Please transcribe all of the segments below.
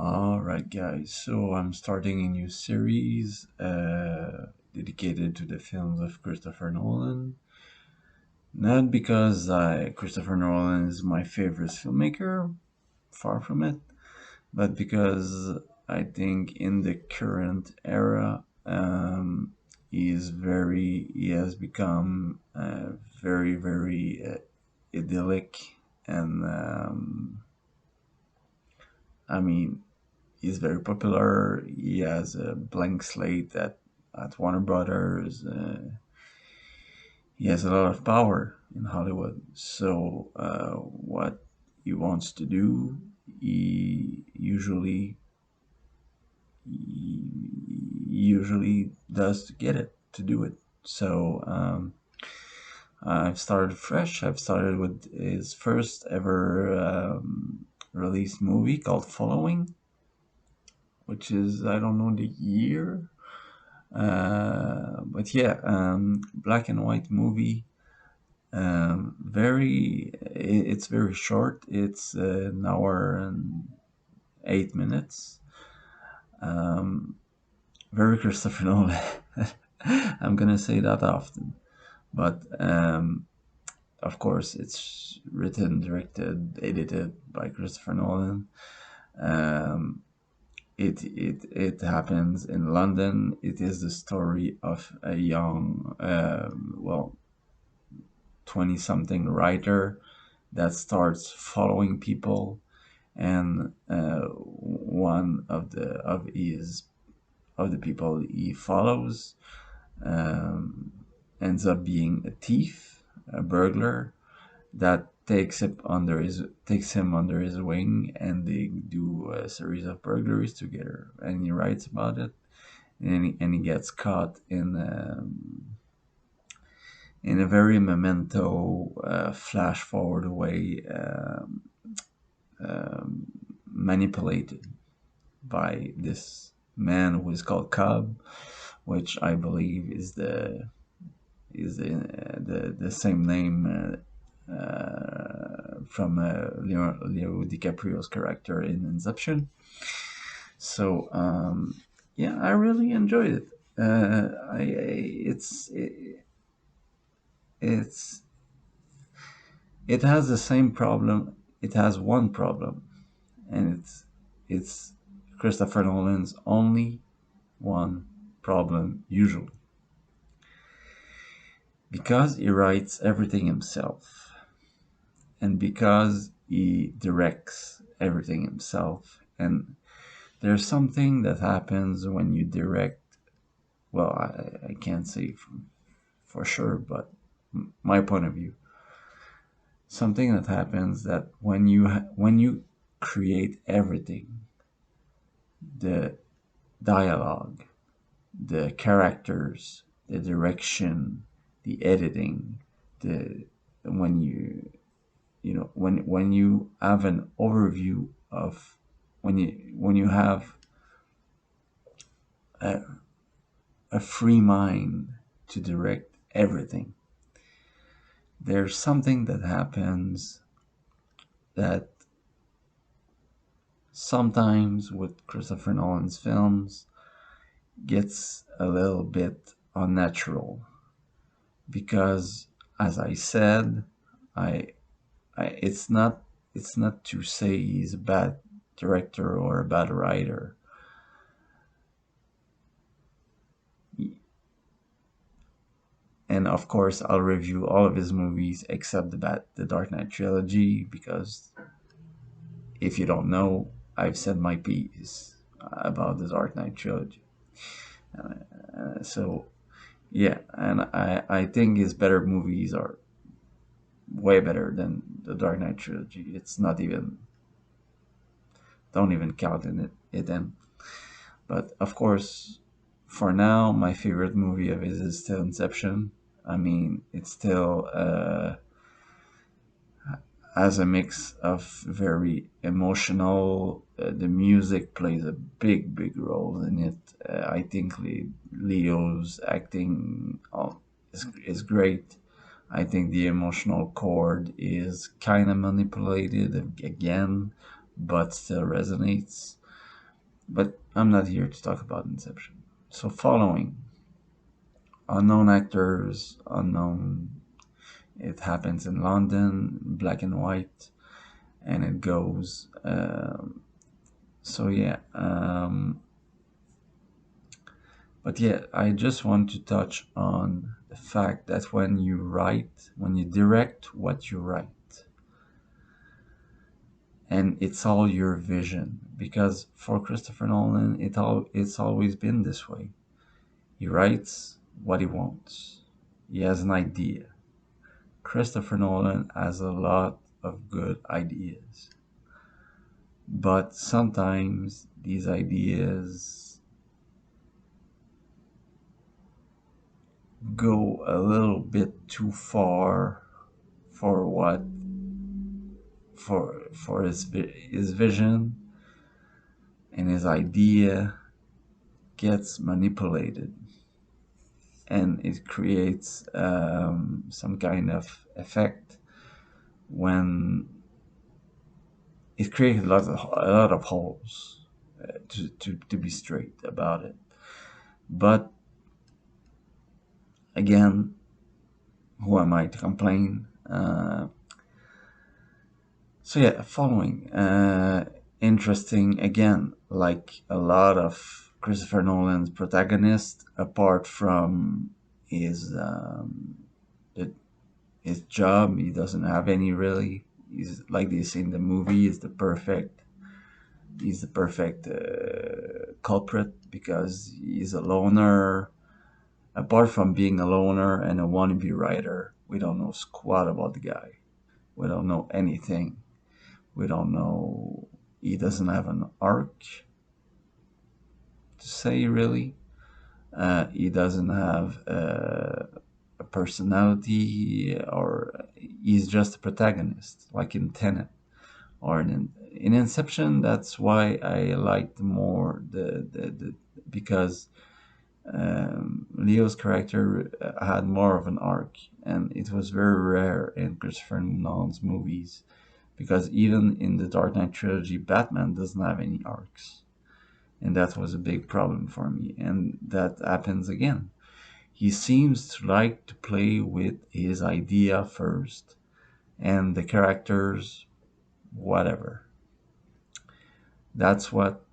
All right, guys. So I'm starting a new series dedicated to the films of Christopher Nolan. Not because Christopher Nolan is my favorite filmmaker, far from it, but because I think in the current era, he has become very idyllic, and I mean he's very popular. He has a blank slate at Warner Brothers. He has a lot of power in Hollywood. So what he wants to do, he usually does to get it to do it. So I've started fresh. I've started with his first ever released movie called Following, which is I don't know the year. But yeah, black and white movie. It's very short. It's an hour and 8 minutes. Um, very Christopher Nolan. I'm gonna say that often, but of course, it's written, directed, edited by Christopher Nolan. Um, it happens in London. It is the story of a young, 20 something writer that starts following people, and one of the people he follows um, ends up being a thief, a burglar that takes him under his wing, and they do a series of burglaries together. And he writes about it, and he gets caught in a very memento flash forward way, manipulated by this man who is called Cobb, which I believe is the same name from Leo DiCaprio's character in Inception. So yeah, I really enjoyed it. It's it has the same problem. It has one problem, and it's Christopher Nolan's only one problem usually, because he writes everything himself, and because he directs everything himself. And there's something that happens when you direct. Well, I can't say for sure, but my point of view, something that happens that when you create everything, the dialogue, the characters, the direction, the editing, the when you have an overview of when you have a, a free mind to direct everything, there's something that happens that sometimes with Christopher Nolan's films gets a little bit unnatural, because, as I said, I, it's not to say he's a bad director or a bad writer. And of course, I'll review all of his movies except the Dark Knight trilogy, because if you don't know, I've said my piece about the Dark Knight trilogy. So yeah, and I think his better movies are way better than the Dark Knight trilogy. It's not even don't even count in it in. But of course, for now, my favorite movie of his is still Inception. I mean, it's still has a mix of very emotional. The music plays a big role in it. I think Leo's acting is great. I think the emotional chord is kind of manipulated again, but still resonates. But I'm not here to talk about Inception. So, following unknown actors, unknown. It happens in London, black and white, and it goes. So yeah, but yeah, I just want to touch on the fact that when you write, when you direct what you write, and it's all your vision, because for Christopher Nolan, it's always been this way. He writes what he wants. He has an idea. Christopher Nolan has a lot of good ideas, but sometimes these ideas go a little bit too far for what for his vision, and his idea gets manipulated, and it creates some kind of effect when it creates a lot of holes, to be straight about it. But again, who am I to complain? So yeah, following interesting again, like a lot of Christopher Nolan's protagonists, apart from his the, his job, he doesn't have any really. He's like they say in the movie, he's the perfect culprit because he's a loner. Apart from being a loner and a wannabe writer, we don't know squat about the guy. We don't know anything. We don't know. He doesn't have an arc to say, really. He doesn't have a personality, or he's just a protagonist, like in Tenet or in Inception. That's why I liked more the because Leo's character had more of an arc, and it was very rare in Christopher Nolan's movies, because even in the Dark Knight trilogy, Batman doesn't have any arcs, and that was a big problem for me. And that happens again. He seems to like to play with his idea first, and the characters, whatever. That's what.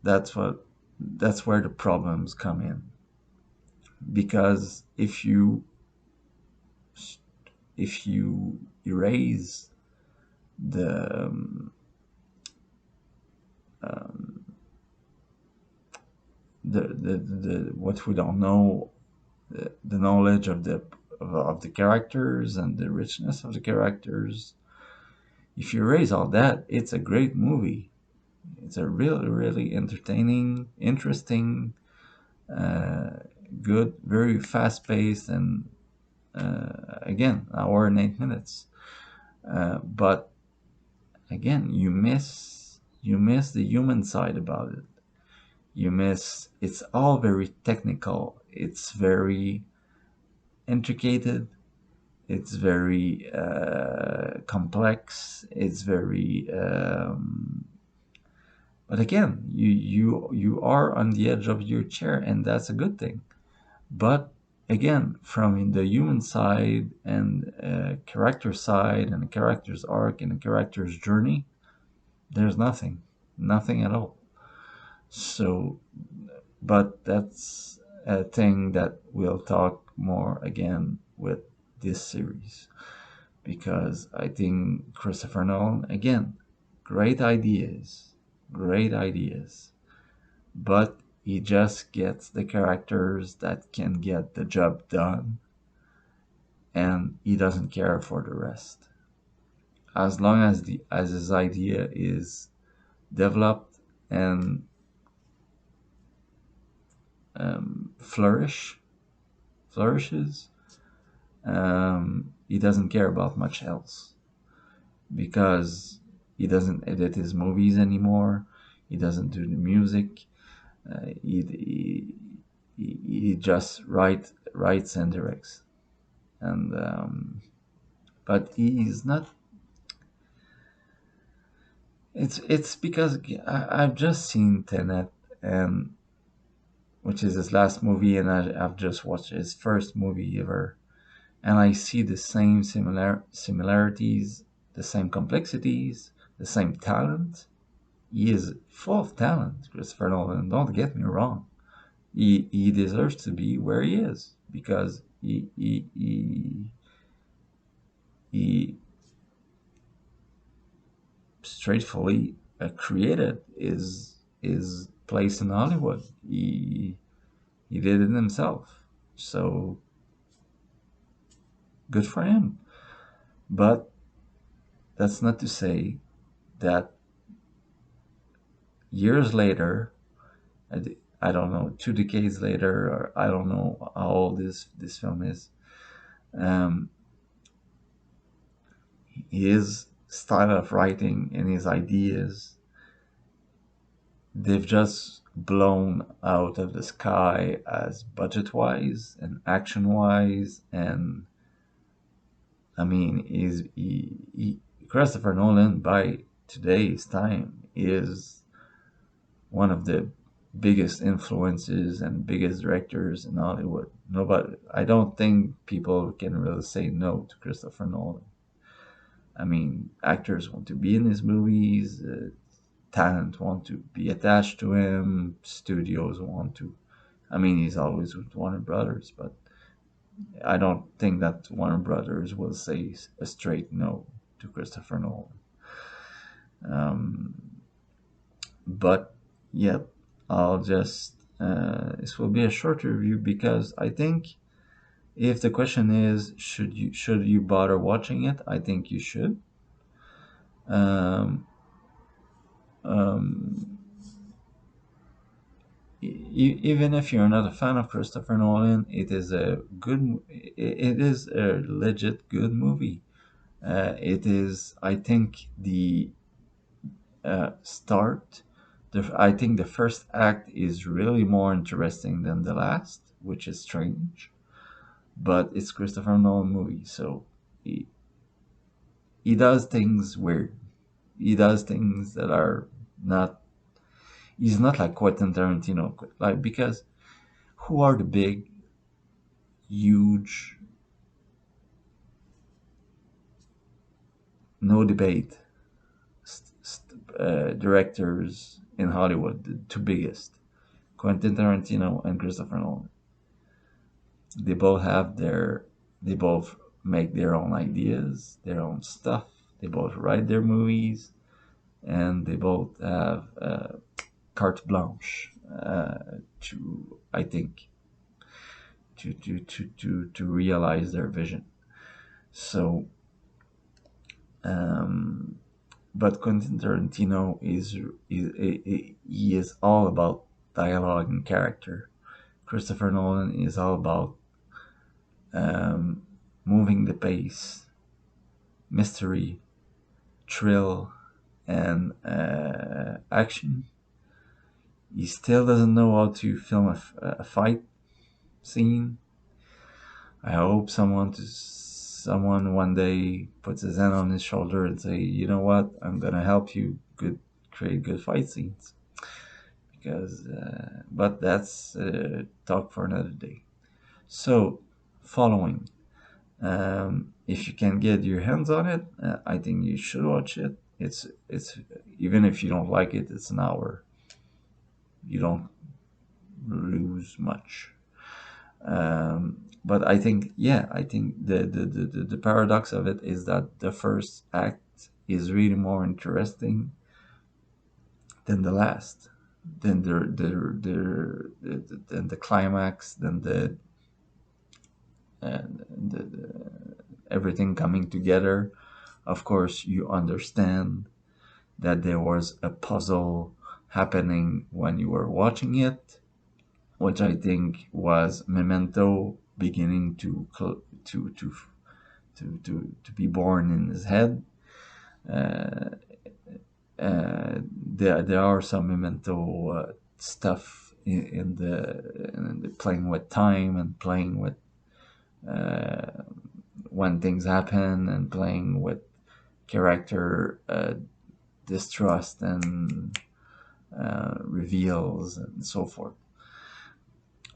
That's what. That's where the problems come in. Because if you erase the um, the what we don't know, the knowledge of the characters and the richness of the characters. If you erase all that, it's a great movie. It's a really, really entertaining, interesting, uh, good, very fast paced, and again, hour and 8 minutes. But again, you miss the human side about it. You miss. It's all very technical. It's very intricate. It's very complex. It's very. But again, you are on the edge of your chair, and that's a good thing. But again, from the human side and character side and the character's arc and the character's journey, there's nothing at all. So, but that's a thing that we'll talk more again with this series, because I think Christopher Nolan, again, great ideas, great ideas, but he just gets the characters that can get the job done, and he doesn't care for the rest. As long as his idea is developed and flourishes, he doesn't care about much else, because he doesn't edit his movies anymore. He doesn't do the music. He just writes and directs, and but he is not. It's because I've just seen Tenet, and which is his last movie, and I've just watched his first movie ever, and I see the same similarities, the same complexities, the same talent. He is full of talent, Christopher Nolan. Don't get me wrong. He deserves to be where he is because he straightforwardly created his place in Hollywood. He did it himself. So good for him. But that's not to say that years later, I don't know, 2 decades later, or I don't know how old this film is. Um, his style of writing and his ideas, they've just blown out of the sky as budget wise and action wise. And I mean, Christopher Nolan by today's time is one of the biggest influences and biggest directors in Hollywood. Nobody, I don't think people can really say no to Christopher Nolan. I mean, actors want to be in his movies, talent want to be attached to him, studios want to. I mean, he's always with Warner Brothers, but I don't think that Warner Brothers will say a straight no to Christopher Nolan. Um, but yeah, I'll just this will be a short review because I think if the question is should you bother watching it, I think you should. Um, um, Even if you're not a fan of Christopher Nolan, it is a good. It is a legit good movie. It is, I think, the start. I think the first act is really more interesting than the last, which is strange. But it's Christopher Nolan movie, so he he does things weird. He does things that are not. He's not like Quentin Tarantino, like because who are the big, huge, no debate directors in Hollywood? The two biggest, Quentin Tarantino and Christopher Nolan. They both have their. They both make their own ideas, their own stuff. They both write their movies, and they both have carte blanche to, I think, to realize their vision. So, um, but Quentin Tarantino he is all about dialogue and character. Christopher Nolan is all about um, moving the pace, mystery, thrill, and action. He still doesn't know how to film a fight scene. I hope someone one day puts his hand on his shoulder and say, you know what, I'm gonna help you create good fight scenes. Because, but that's talk for another day. So, following, if you can get your hands on it, I think you should watch it. It's even if you don't like it, it's an hour. You don't lose much. But I think, yeah, I think the paradox of it is that the first act is really more interesting than the last, than than the climax, than the everything coming together. Of course, you understand that there was a puzzle happening when you were watching it, which I think was Memento beginning to be born in his head. Uh, there are some Memento stuff in the playing with time and playing with uh, when things happen and playing with character distrust and reveals and so forth.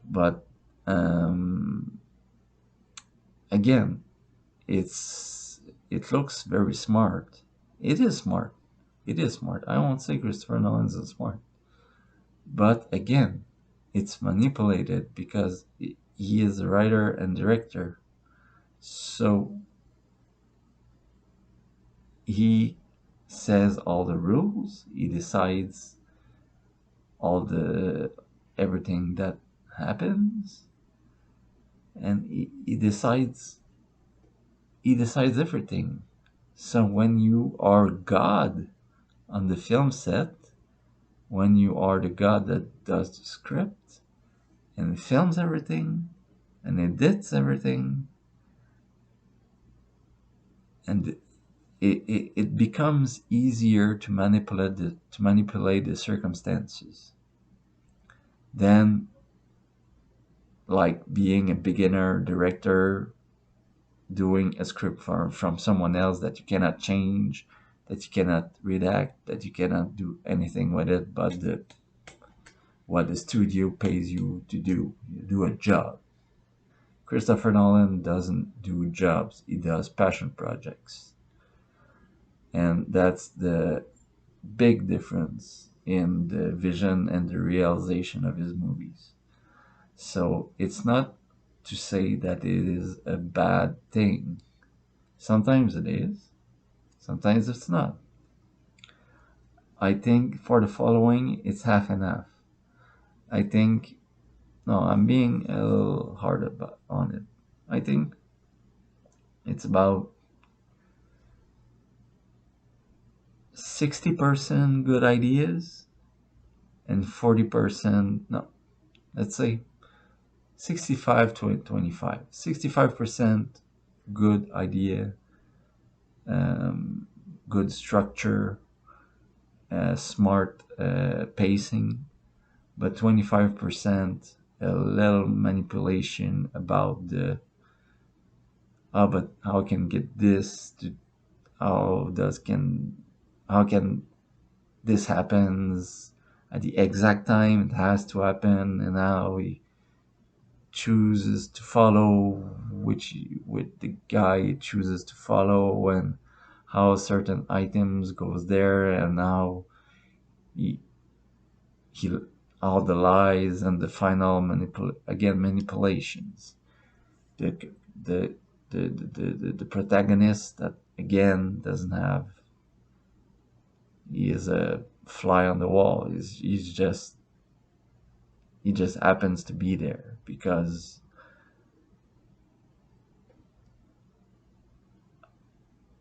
But um, again, it looks very smart. It is smart. It is smart. I won't say Christopher Nolan's is smart, but again, it's manipulated because he is a writer and director. So he says all the rules. He decides all the everything that happens, and he decides everything. So when you are God on the film set, when you are the God that does the script and films everything and edits everything, and it becomes easier to manipulate the circumstances than like being a beginner director doing a script from someone else that you cannot change, that you cannot redact, that you cannot do anything with it but what the studio pays you to do. You do a job. Christopher Nolan doesn't do jobs, he does passion projects. And that's the big difference in the vision and the realization of his movies. So it's not to say that it is a bad thing. Sometimes it is, sometimes it's not. I think for the following, it's half and half. I think, no, I'm being a little hard on it. I think it's about 60% good ideas and 40%, no, let's say 65 to 25. 65% good idea, um, good structure, smart pacing, but 25% a little manipulation about the but how can get this to how can this happens at the exact time it has to happen, and how he chooses to follow which with the guy he chooses to follow, and how certain items goes there, and how he, he all the lies and the final manipulations. The the the protagonist that again doesn't have, he is a fly on the wall. He just happens to be there because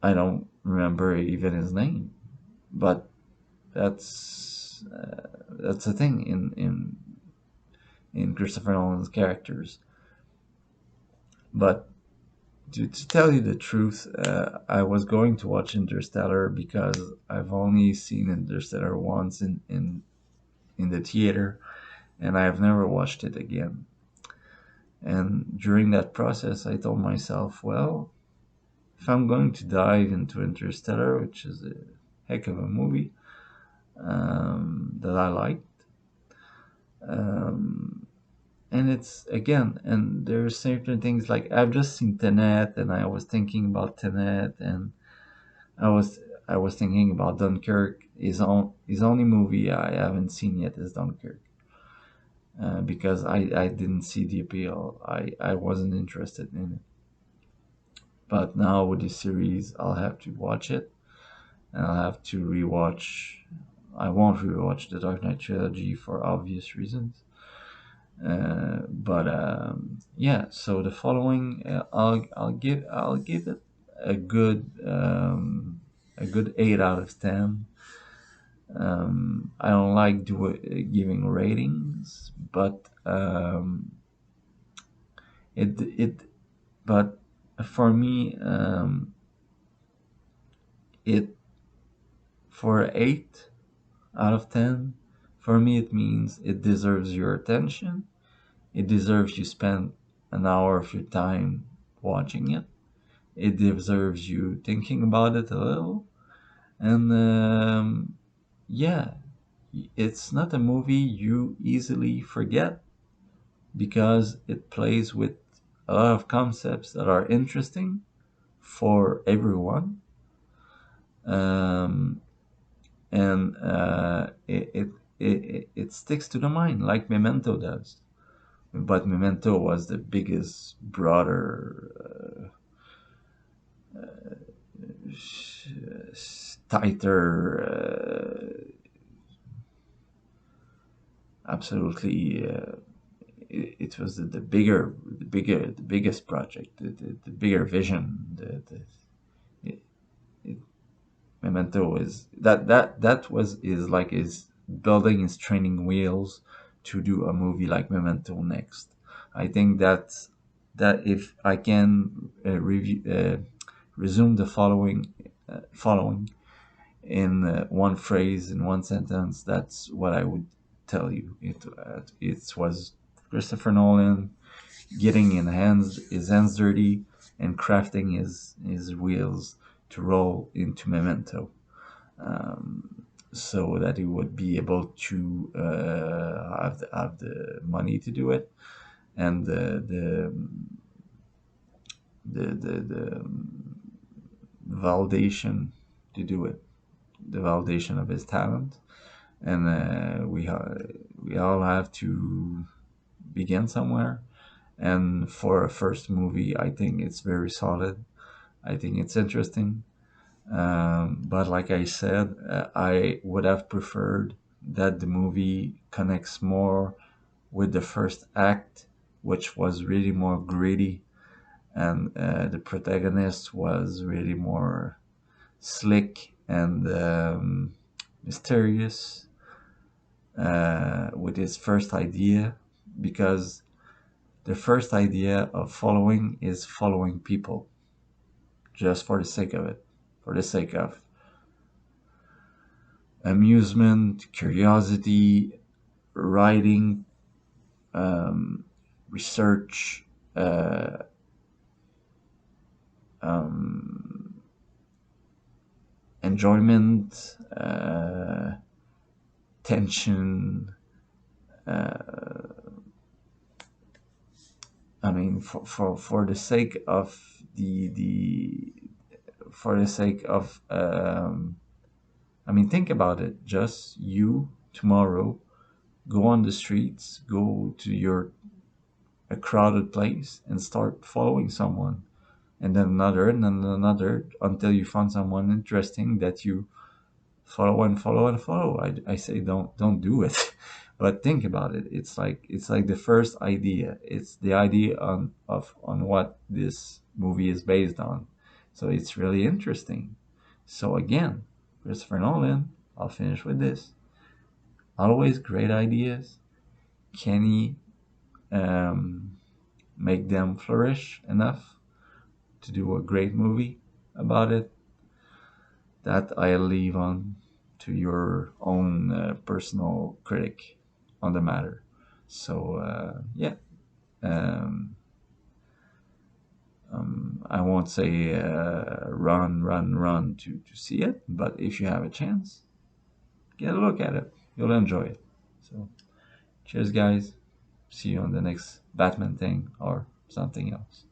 I don't remember even his name. But that's the thing in Christopher Nolan's characters. But to tell you the truth, I was going to watch Interstellar because I've only seen Interstellar once in the theater, and I have never watched it again. And during that process, I told myself, well, if I'm going to dive into Interstellar, which is a heck of a movie that I liked, um, and it's again, and there are certain things like I've just seen Tenet, and I was thinking about Tenet, and I was I was thinking about Dunkirk. His only movie I haven't seen yet is Dunkirk. Because I didn't see the appeal. I wasn't interested in it. But now with this series, I'll have to watch it, and I'll have to rewatch. I won't rewatch the Dark Knight trilogy for obvious reasons. But yeah, so the following, I'll give it a good 8 out of 10. I don't like giving ratings, but it but for me, it for 8 out of 10, for me it means it deserves your attention. It deserves you spend an hour of your time watching it. It deserves you thinking about it a little, And yeah, it's not a movie you easily forget because it plays with a lot of concepts that are interesting for everyone. Um, and it sticks to the mind like Memento does. But Memento was the biggest, broader, tighter, absolutely. It was the biggest project, the bigger vision. It, it, Memento is that was is like is building his training wheels to do a movie like Memento next. I think that if I can resume the following in one phrase in one sentence, that's what I would tell you. It was Christopher Nolan getting his hands dirty and crafting his wheels to roll into Memento, so that he would be able to have the money to do it and the validation to do it, the validation of his talent. And we all have to begin somewhere. And for a first movie, I think it's very solid. I think it's interesting. But like I said, I would have preferred that the movie connects more with the first act, which was really more gritty, and the protagonist was really more slick and mysterious with his first idea, because the first idea of following is following people just for the sake of it, for the sake of amusement, curiosity, writing, um, research, uh, um, enjoyment, tension. I mean, for the sake of the for the sake of I mean, think about it. Just you tomorrow go on the streets, go to a crowded place, and start following someone, and then another, until you find someone interesting that you follow and follow and follow. I say don't do it, but think about it. It's like the first idea. It's the idea on what this movie is based on. So it's really interesting. So again, Christopher Nolan. I'll finish with this. Always great ideas. Can he um, make them flourish enough to do a great movie about it? That I leave on to your own personal critic on the matter. So yeah, um, I won't say run to see it, but if you have a chance, get a look at it. You'll enjoy it. So cheers, guys. See you on the next Batman thing or something else.